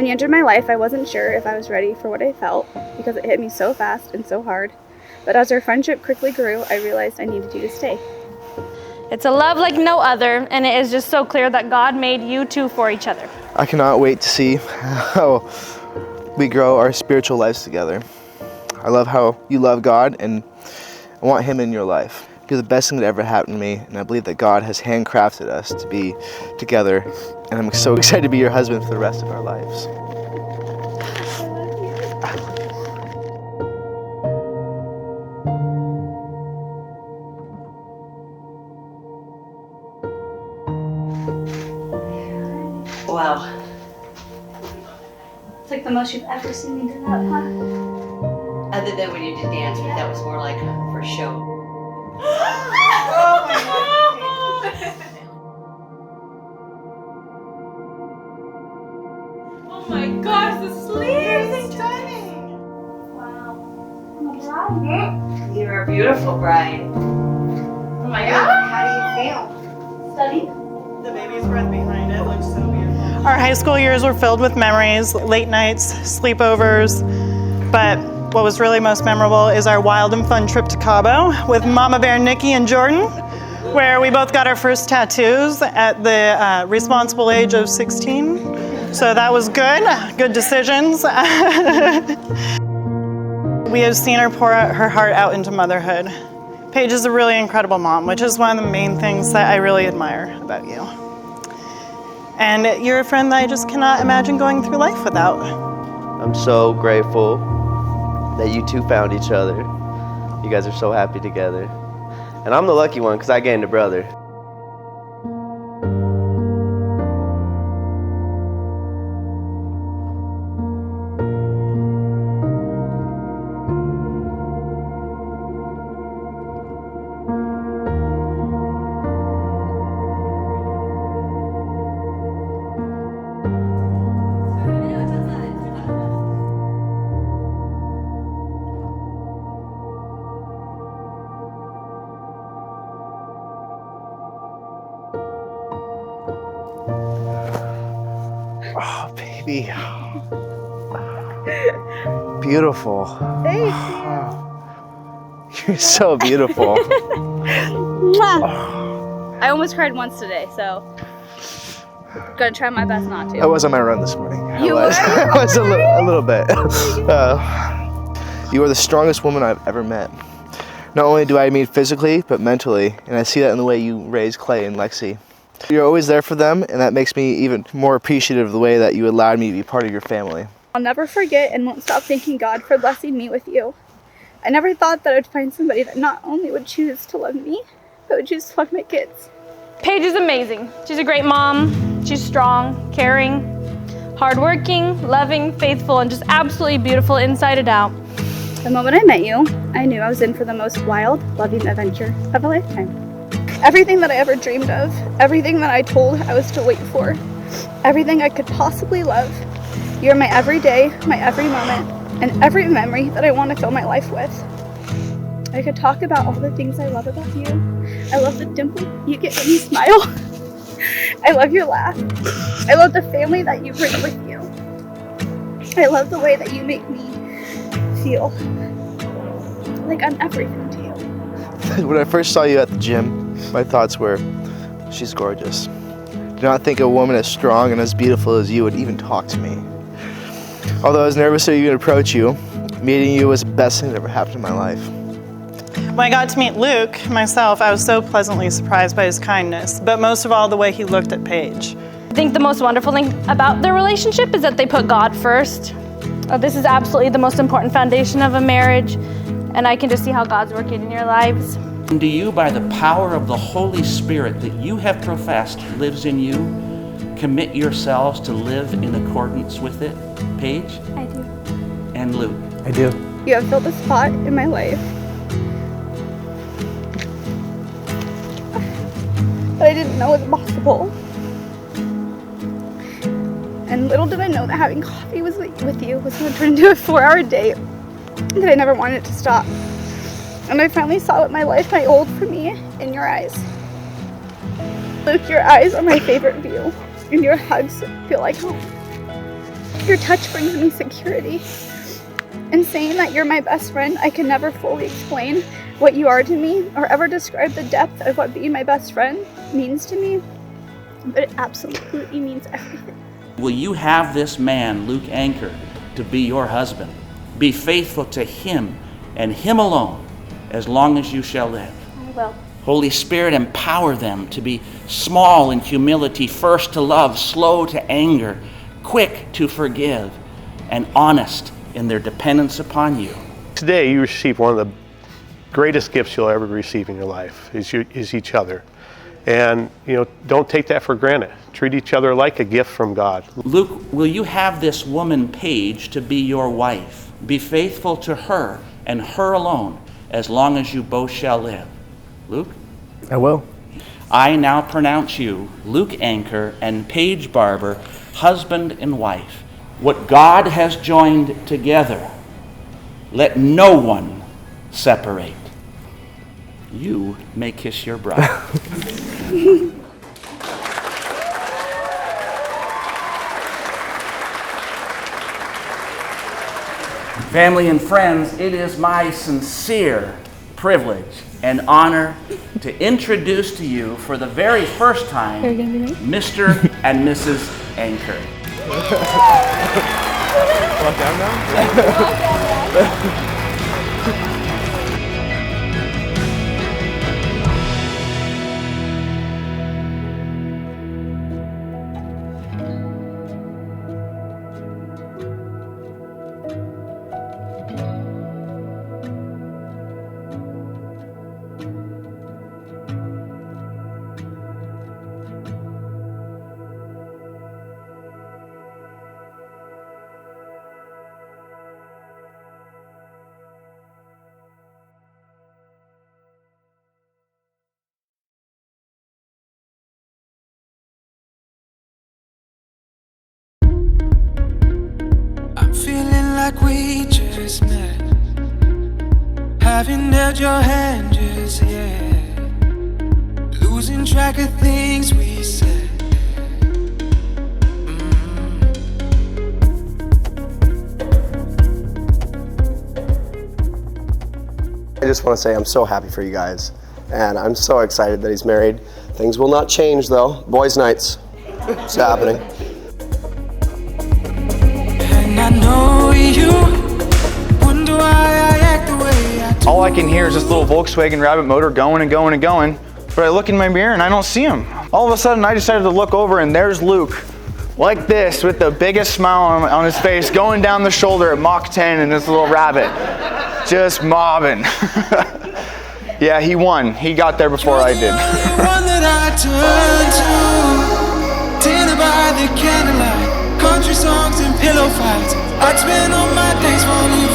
When you entered my life, I wasn't sure if I was ready for what I felt because it hit me so fast and so hard. But as our friendship quickly grew, I realized I needed you to stay. It's a love like no other, and it is just so clear that God made you two for each other. I cannot wait to see how we grow our spiritual lives together. I love how you love God, and I want Him in your life. You're the best thing that ever happened to me, and I believe that God has handcrafted us to be together, and I'm so excited to be your husband for the rest of our lives. Wow. It's like the most you've ever seen me do that, huh? Other than when you did dance, but that was more like for show. Oh my gosh, the sleeves! Wow. You're a beautiful bride. Oh my god! How do you feel? Stunning. The baby's breath behind it looks so beautiful. Our high school years were filled with memories, late nights, sleepovers, but what was really most memorable is our wild and fun trip to Cabo with Mama Bear Nikki and Jordan, where we both got our first tattoos at the responsible age of 16. So that was good decisions. We have seen her pour out her heart out into motherhood. Paige is a really incredible mom, which is one of the main things that I really admire about you. And you're a friend that I just cannot imagine going through life without. I'm so grateful that you two found each other. You guys are so happy together. And I'm the lucky one because I gained a brother. Oh, baby. Beautiful. Thank you. You're so beautiful. I almost cried once today, so gonna try my best not to. I was on my run this morning. You were? I was a little bit. You are the strongest woman I've ever met. Not only do I mean physically, but mentally, and I see that in the way you raise Clay and Lexi. You're always there for them, and that makes me even more appreciative of the way that you allowed me to be part of your family. I'll never forget and won't stop thanking God for blessing me with you. I never thought that I'd find somebody that not only would choose to love me, but would choose to love my kids. Paige is amazing. She's a great mom. She's strong, caring, hardworking, loving, faithful, and just absolutely beautiful inside and out. The moment I met you, I knew I was in for the most wild, loving adventure of a lifetime. Everything that I ever dreamed of, everything that I told I was to wait for, everything I could possibly love. You're my everyday, my every moment, and every memory that I want to fill my life with. I could talk about all the things I love about you. I love the dimple you get when you smile. I love your laugh. I love the family that you bring with you. I love the way that you make me feel like I'm everything to you. When I first saw you at the gym, my thoughts were, she's gorgeous. Do not think a woman as strong and as beautiful as you would even talk to me. Although I was nervous to even approach you, meeting you was the best thing that ever happened in my life. When I got to meet Luke, myself, I was so pleasantly surprised by his kindness, but most of all, the way he looked at Paige. I think the most wonderful thing about their relationship is that they put God first. This is absolutely the most important foundation of a marriage, and I can just see how God's working in your lives. And to you, by the power of the Holy Spirit that you have professed lives in you, commit yourselves to live in accordance with it. Paige? I do. And Luke? I do. You have filled a spot in my life that I didn't know was possible. And little did I know that having coffee with you was going to turn into a 4-hour date that I never wanted it to stop. And I finally saw what my life might hold for me in your eyes. Luke, your eyes are my favorite view, and your hugs feel like home. Your touch brings me security. In saying that you're my best friend, I can never fully explain what you are to me or ever describe the depth of what being my best friend means to me, but it absolutely means everything. Will you have this man, Luke Anchor, to be your husband? Be faithful to him and him alone as long as you shall live. I will. Holy Spirit, empower them to be small in humility, first to love, slow to anger, quick to forgive, and honest in their dependence upon you. Today you receive one of the greatest gifts you'll ever receive in your life is each other. And don't take that for granted. Treat each other like a gift from God. Luke, will you have this woman, Paige, to be your wife? Be faithful to her and her alone as long as you both shall live. Luke? I will. I now pronounce you, Luke Anchor and Paige Barber, husband and wife. What God has joined together, let no one separate. You may kiss your bride. Family and friends, it is my sincere privilege and honor to introduce to you for the very first time Mr. and Mrs. Anchor. Walk down now? I'm feeling like we just met, haven't held your hand just yet, losing track of things we said. I just want to say I'm so happy for you guys, and I'm so excited that he's married. Things will not change though. Boys' nights, it's happening. And I know you wonder why I act the way I do. All I can hear is this little Volkswagen Rabbit motor going and going and going, but I look in my mirror and I don't see him. All of a sudden I decided to look over and there's Luke, like this, with the biggest smile on his face, going down the shoulder at Mach 10 in this little Rabbit, just mobbing. Yeah, he won. He got there before I did. You're the only one that I turn to, dinner by the candlelight, country songs and pillow fights. I'd spend all my days falling